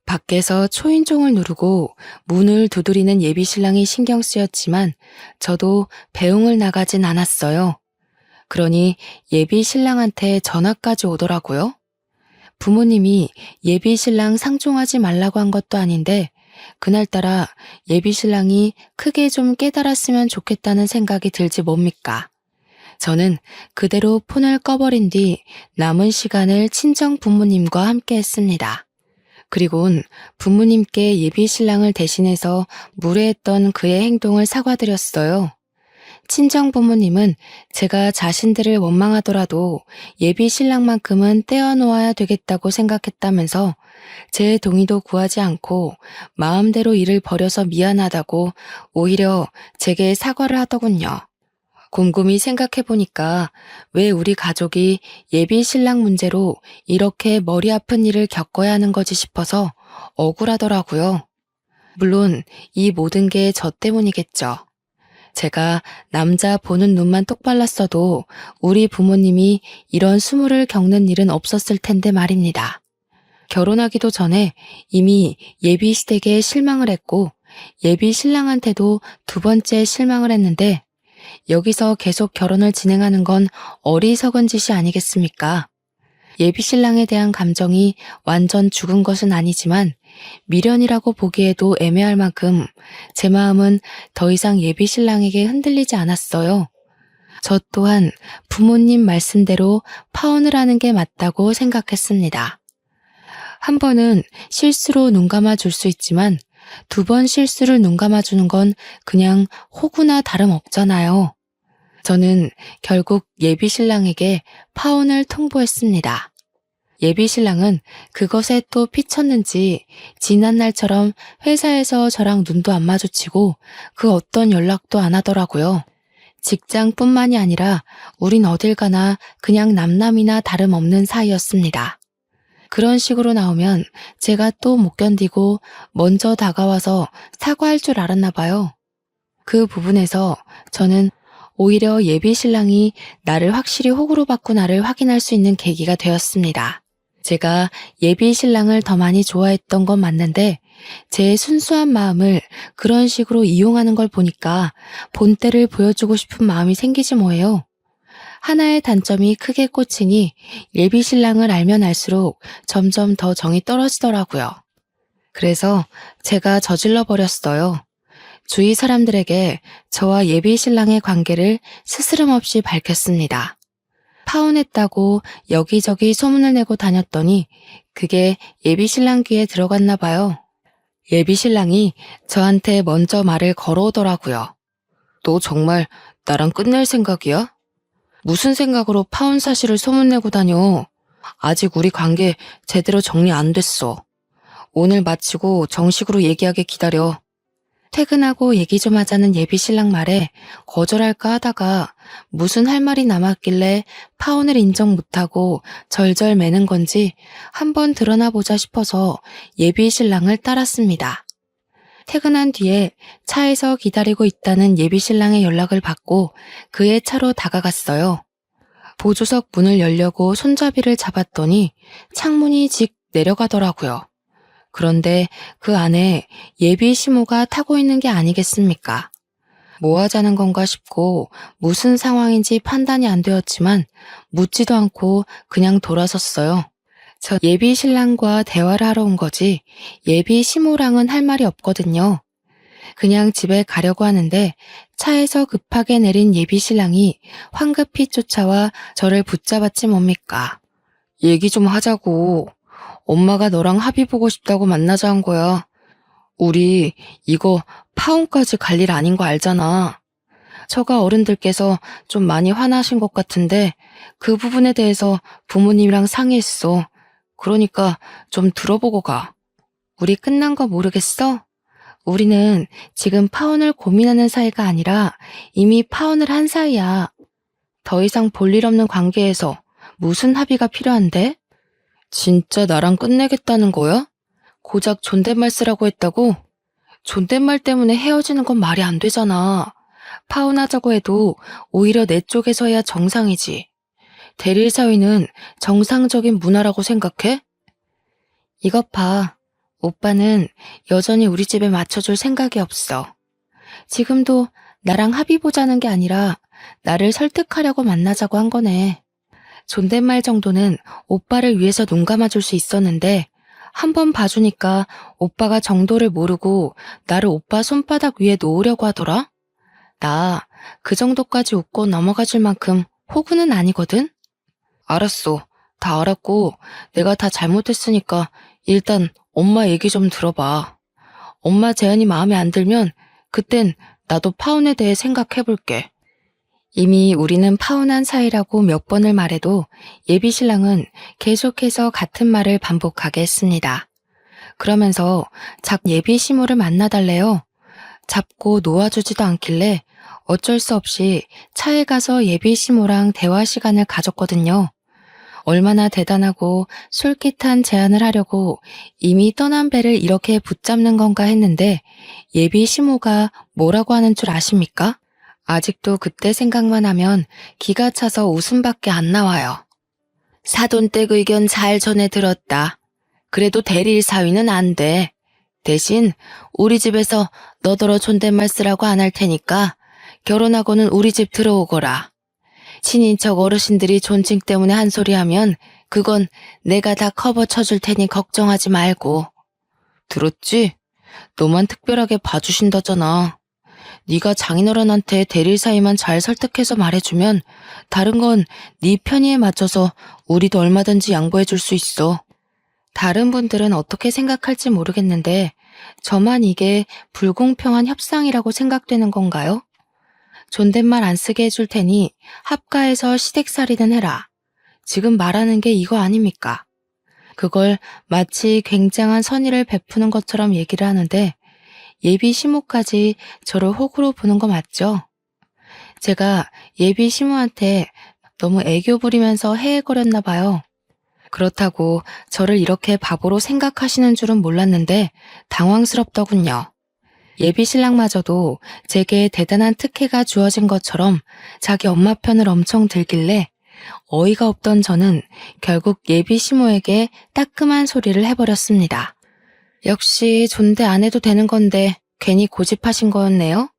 밖에서 초인종을 누르고 문을 두드리는 예비 신랑이 신경 쓰였지만 저도 배웅을 나가진 않았어요. 그러니 예비 신랑한테 전화까지 오더라고요. 부모님이 예비 신랑 상종하지 말라고 한 것도 아닌데 그날따라 예비 신랑이 크게 좀 깨달았으면 좋겠다는 생각이 들지 뭡니까? 저는 그대로 폰을 꺼버린 뒤 남은 시간을 친정 부모님과 함께 했습니다. 그리곤 부모님께 예비 신랑을 대신해서 무례했던 그의 행동을 사과드렸어요. 친정 부모님은 제가 자신들을 원망하더라도 예비 신랑만큼은 떼어놓아야 되겠다고 생각했다면서 제 동의도 구하지 않고 마음대로 일을 벌여서 미안하다고 오히려 제게 사과를 하더군요. 곰곰이 생각해보니까 왜 우리 가족이 예비 신랑 문제로 이렇게 머리 아픈 일을 겪어야 하는 거지 싶어서 억울하더라고요. 물론 이 모든 게 저 때문이겠죠. 제가 남자 보는 눈만 똑발랐어도 우리 부모님이 이런 수모를 겪는 일은 없었을 텐데 말입니다. 결혼하기도 전에 이미 예비 시댁에 실망을 했고 예비 신랑한테도 2번째 실망을 했는데 여기서 계속 결혼을 진행하는 건 어리석은 짓이 아니겠습니까? 예비 신랑에 대한 감정이 완전 죽은 것은 아니지만 미련이라고 보기에도 애매할 만큼 제 마음은 더 이상 예비 신랑에게 흔들리지 않았어요. 저 또한 부모님 말씀대로 파혼을 하는 게 맞다고 생각했습니다. 한 번은 실수로 눈 감아 줄 수 있지만 두 번 실수를 눈감아주는 건 그냥 호구나 다름없잖아요. 저는 결국 예비 신랑에게 파혼을 통보했습니다. 예비 신랑은 그것에 또 피쳤는지 지난 날처럼 회사에서 저랑 눈도 안 마주치고 그 어떤 연락도 안 하더라고요. 직장뿐만이 아니라 우린 어딜 가나 그냥 남남이나 다름없는 사이였습니다. 그런 식으로 나오면 제가 또 못 견디고 먼저 다가와서 사과할 줄 알았나 봐요. 그 부분에서 저는 오히려 예비 신랑이 나를 확실히 호구로 바꾸나를 확인할 수 있는 계기가 되었습니다. 제가 예비 신랑을 더 많이 좋아했던 건 맞는데 제 순수한 마음을 그런 식으로 이용하는 걸 보니까 본때를 보여주고 싶은 마음이 생기지 뭐예요. 하나의 단점이 크게 꽂히니 예비 신랑을 알면 알수록 점점 더 정이 떨어지더라고요. 그래서 제가 저질러 버렸어요. 주위 사람들에게 저와 예비 신랑의 관계를 스스럼 없이 밝혔습니다. 파혼했다고 여기저기 소문을 내고 다녔더니 그게 예비 신랑 귀에 들어갔나 봐요. 예비 신랑이 저한테 먼저 말을 걸어오더라고요. 너 정말 나랑 끝낼 생각이야? 무슨 생각으로 파혼 사실을 소문내고 다녀? 아직 우리 관계 제대로 정리 안 됐어. 오늘 마치고 정식으로 얘기하게 기다려. 퇴근하고 얘기 좀 하자는 예비 신랑 말에 거절할까 하다가 무슨 할 말이 남았길래 파혼을 인정 못하고 절절 매는 건지 한번 드러나 보자 싶어서 예비 신랑을 따랐습니다. 퇴근한 뒤에 차에서 기다리고 있다는 예비 신랑의 연락을 받고 그의 차로 다가갔어요. 보조석 문을 열려고 손잡이를 잡았더니 창문이 직 내려가더라고요. 그런데 그 안에 예비 시모가 타고 있는 게 아니겠습니까? 뭐 하자는 건가 싶고 무슨 상황인지 판단이 안 되었지만 묻지도 않고 그냥 돌아섰어요. 저 예비 신랑과 대화를 하러 온 거지 예비 시모랑은 할 말이 없거든요. 그냥 집에 가려고 하는데 차에서 급하게 내린 예비 신랑이 황급히 쫓아와 저를 붙잡았지 뭡니까? 얘기 좀 하자고. 엄마가 너랑 합의 보고 싶다고 만나자 한 거야. 우리 이거 파혼까지 갈 일 아닌 거 알잖아. 처가 어른들께서 좀 많이 화나신 것 같은데 그 부분에 대해서 부모님이랑 상의했어. 그러니까 좀 들어보고 가. 우리 끝난 거 모르겠어? 우리는 지금 파혼을 고민하는 사이가 아니라 이미 파혼을 한 사이야. 더 이상 볼 일 없는 관계에서 무슨 합의가 필요한데? 진짜 나랑 끝내겠다는 거야? 고작 존댓말 쓰라고 했다고? 존댓말 때문에 헤어지는 건 말이 안 되잖아. 파혼하자고 해도 오히려 내 쪽에서야 정상이지. 대릴 사위는 정상적인 문화라고 생각해? 이것 봐. 오빠는 여전히 우리 집에 맞춰줄 생각이 없어. 지금도 나랑 합의 보자는 게 아니라 나를 설득하려고 만나자고 한 거네. 존댓말 정도는 오빠를 위해서 눈 감아줄 수 있었는데 한 번 봐주니까 오빠가 정도를 모르고 나를 오빠 손바닥 위에 놓으려고 하더라? 나 그 정도까지 웃고 넘어가 줄 만큼 호구는 아니거든? 알았어. 다 알았고 내가 다 잘못했으니까 일단 엄마 얘기 좀 들어봐. 엄마 제안이 마음에 안 들면 그땐 나도 파혼에 대해 생각해볼게. 이미 우리는 파혼한 사이라고 몇 번을 말해도 예비 신랑은 계속해서 같은 말을 반복하게 했습니다. 그러면서 예비 시모를 만나달래요. 잡고 놓아주지도 않길래 어쩔 수 없이 차에 가서 예비 시모랑 대화 시간을 가졌거든요. 얼마나 대단하고 솔깃한 제안을 하려고 이미 떠난 배를 이렇게 붙잡는 건가 했는데 예비 시모가 뭐라고 하는 줄 아십니까? 아직도 그때 생각만 하면 기가 차서 웃음밖에 안 나와요. 사돈댁 의견 잘 전해 들었다. 그래도 대릴 사위는 안 돼. 대신 우리 집에서 너더러 존댓말 쓰라고 안 할 테니까 결혼하고는 우리 집 들어오거라. 친인척 어르신들이 존칭 때문에 한 소리 하면 그건 내가 다 커버 쳐줄 테니 걱정하지 말고. 들었지? 너만 특별하게 봐주신다잖아. 네가 장인어른한테 대릴 사이만 잘 설득해서 말해주면 다른 건 네 편의에 맞춰서 우리도 얼마든지 양보해줄 수 있어. 다른 분들은 어떻게 생각할지 모르겠는데 저만 이게 불공평한 협상이라고 생각되는 건가요? 존댓말 안 쓰게 해줄 테니 합가해서 시댁살이든 해라. 지금 말하는 게 이거 아닙니까? 그걸 마치 굉장한 선의를 베푸는 것처럼 얘기를 하는데 예비 시모까지 저를 호구로 보는 거 맞죠? 제가 예비 시모한테 너무 애교 부리면서 헤헤거렸나 봐요. 그렇다고 저를 이렇게 바보로 생각하시는 줄은 몰랐는데 당황스럽더군요. 예비 신랑마저도 제게 대단한 특혜가 주어진 것처럼 자기 엄마 편을 엄청 들길래 어이가 없던 저는 결국 예비 시모에게 따끔한 소리를 해버렸습니다. 역시 존대 안 해도 되는 건데 괜히 고집하신 거였네요.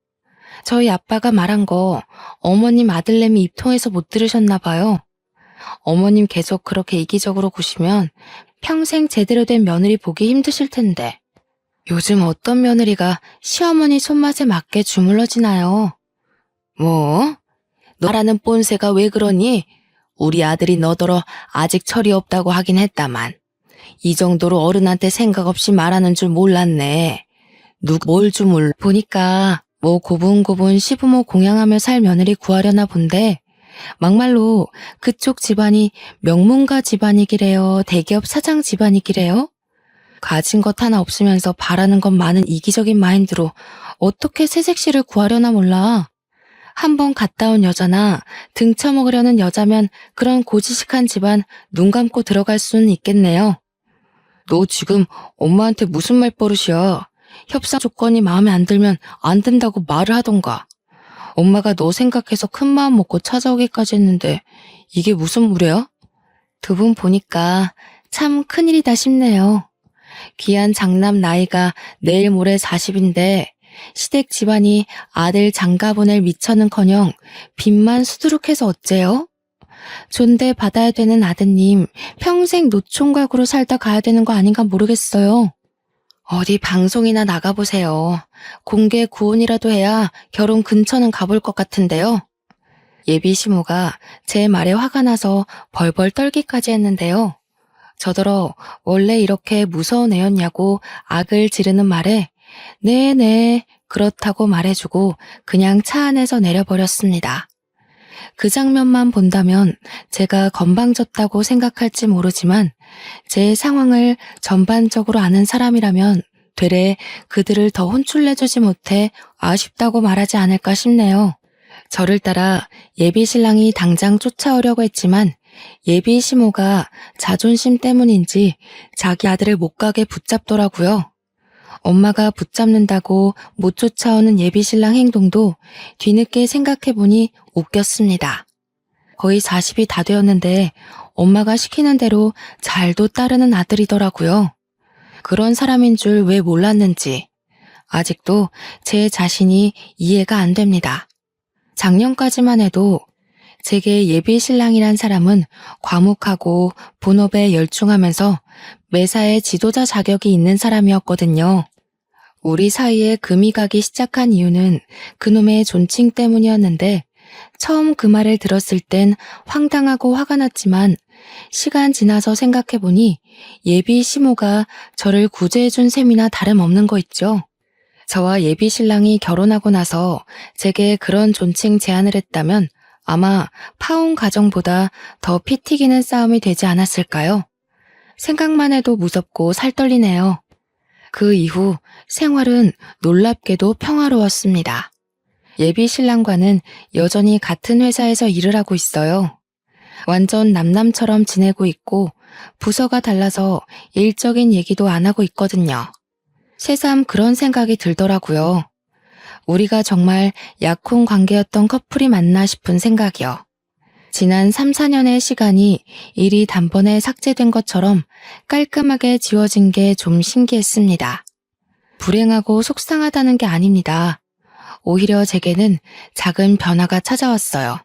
저희 아빠가 말한 거 어머님 아들내미 입통해서 못 들으셨나 봐요. 어머님 계속 그렇게 이기적으로 구시면 평생 제대로 된 며느리 보기 힘드실 텐데. 요즘 어떤 며느리가 시어머니 손맛에 맞게 주물러지나요? 뭐? 너라는 꼰세가 왜 그러니? 우리 아들이 너더러 아직 철이 없다고 하긴 했다만. 이 정도로 어른한테 생각 없이 말하는 줄 몰랐네. 누구 뭘 주물 보니까 뭐 고분고분 시부모 공양하며 살 며느리 구하려나 본데 막말로 그쪽 집안이 명문가 집안이기래요. 대기업 사장 집안이기래요. 가진 것 하나 없으면서 바라는 것 많은 이기적인 마인드로 어떻게 새색시를 구하려나 몰라. 한번 갔다 온 여자나 등쳐먹으려는 여자면 그런 고지식한 집안 눈 감고 들어갈 수는 있겠네요. 너 지금 엄마한테 무슨 말버릇이야. 협상 조건이 마음에 안 들면 안 된다고 말을 하던가. 엄마가 너 생각해서 큰 마음 먹고 찾아오기까지 했는데 이게 무슨 무례야? 두 분 보니까 참 큰일이다 싶네요. 귀한 장남 나이가 내일 모레 40인데 시댁 집안이 아들 장가 보낼 미처는커녕 빚만 수두룩해서 어째요? 존대 받아야 되는 아드님 평생 노총각으로 살다 가야 되는 거 아닌가 모르겠어요. 어디 방송이나 나가보세요. 공개 구혼이라도 해야 결혼 근처는 가볼 것 같은데요. 예비 시모가 제 말에 화가 나서 벌벌 떨기까지 했는데요. 저더러 원래 이렇게 무서운 애였냐고 악을 지르는 말에 네네 그렇다고 말해주고 그냥 차 안에서 내려버렸습니다. 그 장면만 본다면 제가 건방졌다고 생각할지 모르지만 제 상황을 전반적으로 아는 사람이라면 되레 그들을 더 혼쭐내주지 못해 아쉽다고 말하지 않을까 싶네요. 저를 따라 예비 신랑이 당장 쫓아오려고 했지만 예비 시모가 자존심 때문인지 자기 아들을 못 가게 붙잡더라고요. 엄마가 붙잡는다고 못 쫓아오는 예비 신랑 행동도 뒤늦게 생각해보니 웃겼습니다. 거의 40이 다 되었는데 엄마가 시키는 대로 잘도 따르는 아들이더라고요. 그런 사람인 줄 왜 몰랐는지 아직도 제 자신이 이해가 안 됩니다. 작년까지만 해도 제게 예비 신랑이란 사람은 과묵하고 본업에 열중하면서 매사에 지도자 자격이 있는 사람이었거든요. 우리 사이에 금이 가기 시작한 이유는 그놈의 존칭 때문이었는데 처음 그 말을 들었을 땐 황당하고 화가 났지만 시간 지나서 생각해보니 예비 시모가 저를 구제해준 셈이나 다름없는 거 있죠. 저와 예비 신랑이 결혼하고 나서 제게 그런 존칭 제안을 했다면 아마 파혼 가정보다 더 피 튀기는 싸움이 되지 않았을까요? 생각만 해도 무섭고 살떨리네요. 그 이후 생활은 놀랍게도 평화로웠습니다. 예비 신랑과는 여전히 같은 회사에서 일을 하고 있어요. 완전 남남처럼 지내고 있고 부서가 달라서 일적인 얘기도 안 하고 있거든요. 새삼 그런 생각이 들더라고요. 우리가 정말 약혼 관계였던 커플이 맞나 싶은 생각이요. 지난 3, 4년의 시간이 일이 단번에 삭제된 것처럼 깔끔하게 지워진 게 좀 신기했습니다. 불행하고 속상하다는 게 아닙니다. 오히려 제게는 작은 변화가 찾아왔어요.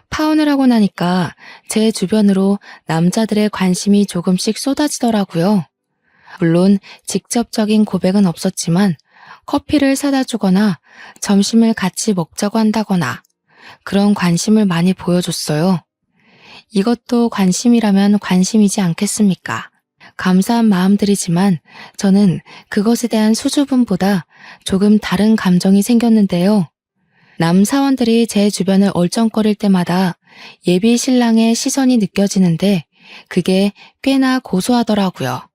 파혼을 하고 나니까 제 주변으로 남자들의 관심이 조금씩 쏟아지더라고요. 물론 직접적인 고백은 없었지만 커피를 사다 주거나 점심을 같이 먹자고 한다거나 그런 관심을 많이 보여줬어요. 이것도 관심이라면 관심이지 않겠습니까? 감사한 마음들이지만 저는 그것에 대한 수줍음보다 조금 다른 감정이 생겼는데요. 남 사원들이 제 주변을 얼쩡거릴 때마다 예비 신랑의 시선이 느껴지는데 그게 꽤나 고소하더라고요.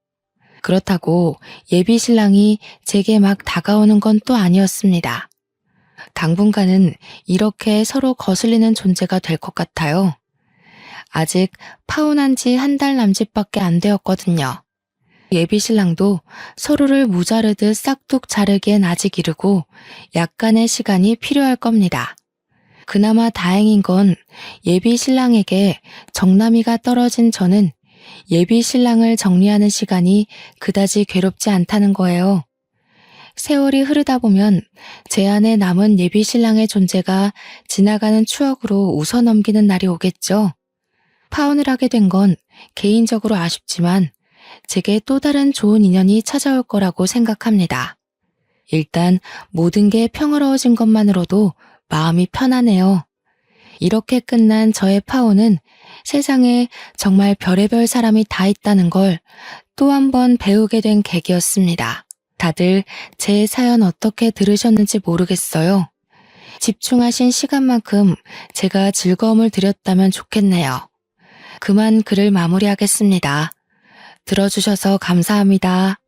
그렇다고 예비 신랑이 제게 막 다가오는 건 또 아니었습니다. 당분간은 이렇게 서로 거슬리는 존재가 될 것 같아요. 아직 파혼한 지 한 달 남짓밖에 안 되었거든요. 예비 신랑도 서로를 무자르듯 싹둑 자르기엔 아직 이르고 약간의 시간이 필요할 겁니다. 그나마 다행인 건 예비 신랑에게 정남이가 떨어진 저는 예비 신랑을 정리하는 시간이 그다지 괴롭지 않다는 거예요. 세월이 흐르다 보면 제 안에 남은 예비 신랑의 존재가 지나가는 추억으로 웃어넘기는 날이 오겠죠. 파혼을 하게 된 건 개인적으로 아쉽지만 제게 또 다른 좋은 인연이 찾아올 거라고 생각합니다. 일단 모든 게 평화로워진 것만으로도 마음이 편하네요. 이렇게 끝난 저의 파혼은 세상에 정말 별의별 사람이 다 있다는 걸 또 한 번 배우게 된 계기였습니다. 다들 제 사연 어떻게 들으셨는지 모르겠어요. 집중하신 시간만큼 제가 즐거움을 드렸다면 좋겠네요. 그만 글을 마무리하겠습니다. 들어주셔서 감사합니다.